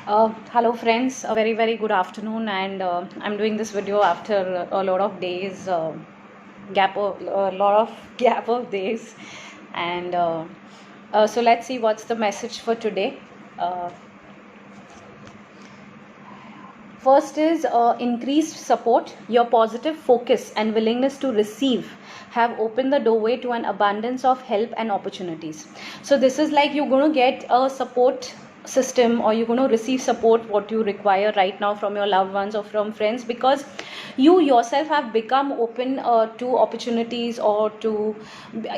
Hello friends, a very good afternoon, and I'm doing this video after a lot of days, a lot of gap of days, and so let's see what's the message for today. Uh, First is increased support. Your positive focus and willingness to receive have opened the doorway to an abundance of help and opportunities. So this is like you're going to get a support system, or you're going to receive support what you require right now from your loved ones or from friends, because you yourself have become open to opportunities, or to,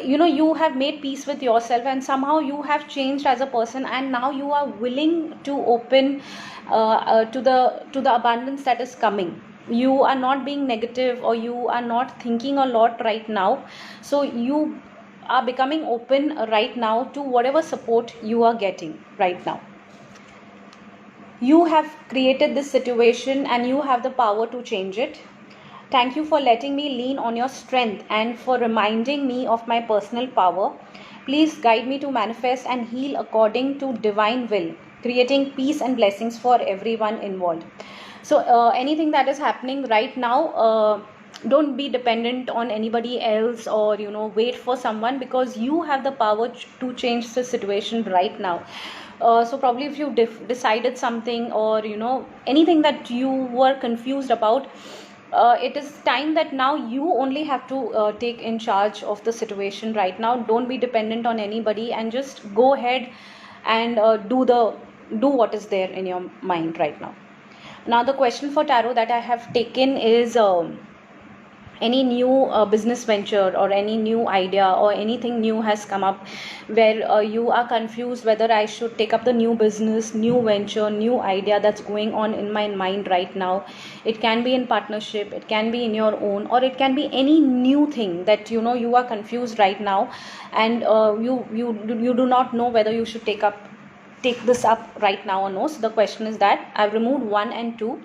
you have made peace with yourself, and somehow you have changed as a person, and now you are willing to open to the abundance that is coming. You are not being negative, or you are not thinking a lot right now, so you are becoming open right now to whatever support you are getting right now. You have created this situation and you have the power to change it. Thank you for letting me lean on your strength and for reminding me of my personal power. Please guide me to manifest and heal according to divine will, creating peace and blessings for everyone involved. So anything that is happening right now, don't be dependent on anybody else, or wait for someone, because you have the power to change the situation right now. So probably if you decided something, or anything that you were confused about, it is time that now you only have to take in charge of the situation right now. Don't be dependent on anybody, and just go ahead and do what is there in your mind right now. Now the question for tarot that I have taken is, any new business venture or any new idea or anything new has come up, where you are confused whether I should take up the new business, new venture, new idea that's going on in my mind right now. It can be in partnership, it can be in your own, or it can be any new thing that you are confused right now, and you do not know whether you should take this up right now or no. So the question is that I've removed 1 and 2.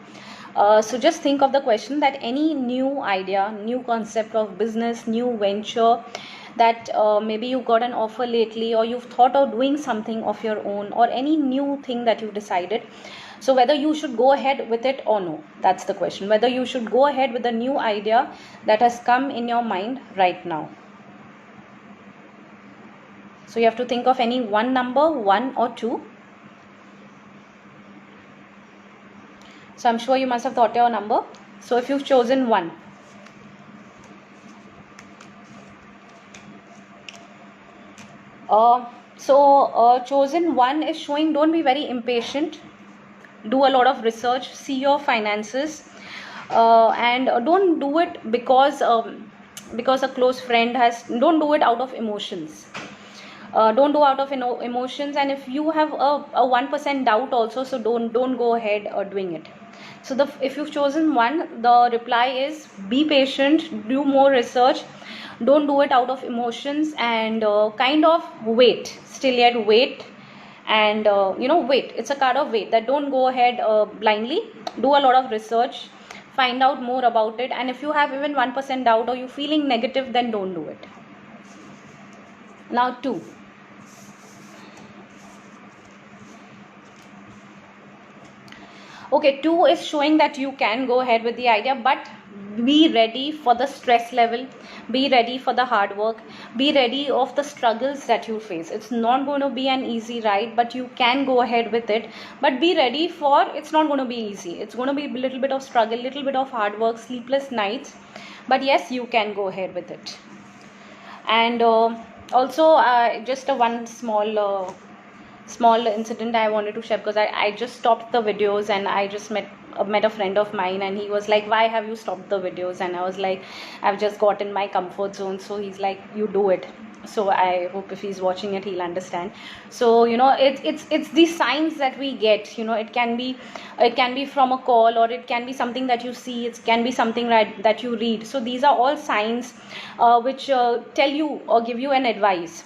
So just think of the question that any new idea, new concept of business, new venture, that maybe you got an offer lately, or you've thought of doing something of your own, or any new thing that you've decided. So whether you should go ahead with it or no, that's the question. Whether you should go ahead with the new idea that has come in your mind right now. So you have to think of any one number, 1 or 2. So I'm sure you must have thought your number. So if you've chosen 1, chosen 1 is showing don't be very impatient. Do a lot of research, see your finances, and don't do it because a close friend has. Don't do it out of emotions. Don't do out of emotions. And if you have a 1% doubt also, so don't go ahead doing it. So if you've chosen 1, the reply is be patient, do more research, don't do it out of emotions, and kind of wait, still yet wait, and wait. It's a card of wait, that don't go ahead blindly. Do a lot of research, find out more about it, and if you have even 1% doubt, or you feeling negative, then don't do it. Now 2. Okay, 2 is showing that you can go ahead with the idea, but be ready for the stress level, be ready for the hard work, be ready of the struggles that you face. It's not going to be an easy ride, but you can go ahead with it. But be ready for, it's not going to be easy. It's going to be a little bit of struggle, little bit of hard work, sleepless nights, but yes, you can go ahead with it. And also just a one small incident I wanted to share, because I just stopped the videos, and I just met a friend of mine, and he was like, why have you stopped the videos? And I was like, I've just got in my comfort zone. So he's like, you do it. So I hope if he's watching it, he'll understand. So it's these signs that we get. It can be from a call, or it can be something that you see, it can be something that you read. So these are all signs which tell you or give you an advice.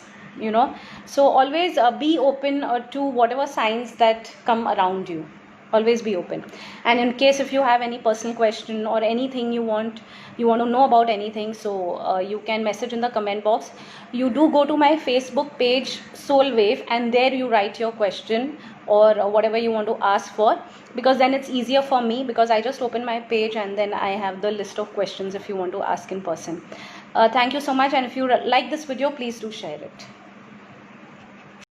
So always be open to whatever signs that come around you. Always be open. And in case if you have any personal question or anything you want to know about anything, so you can message in the comment box. You do go to my Facebook page, Soul Wave, and there you write your question or whatever you want to ask for, because then it's easier for me, because I just open my page and then I have the list of questions if you want to ask in person. Thank you so much, and if you like this video, please do share it.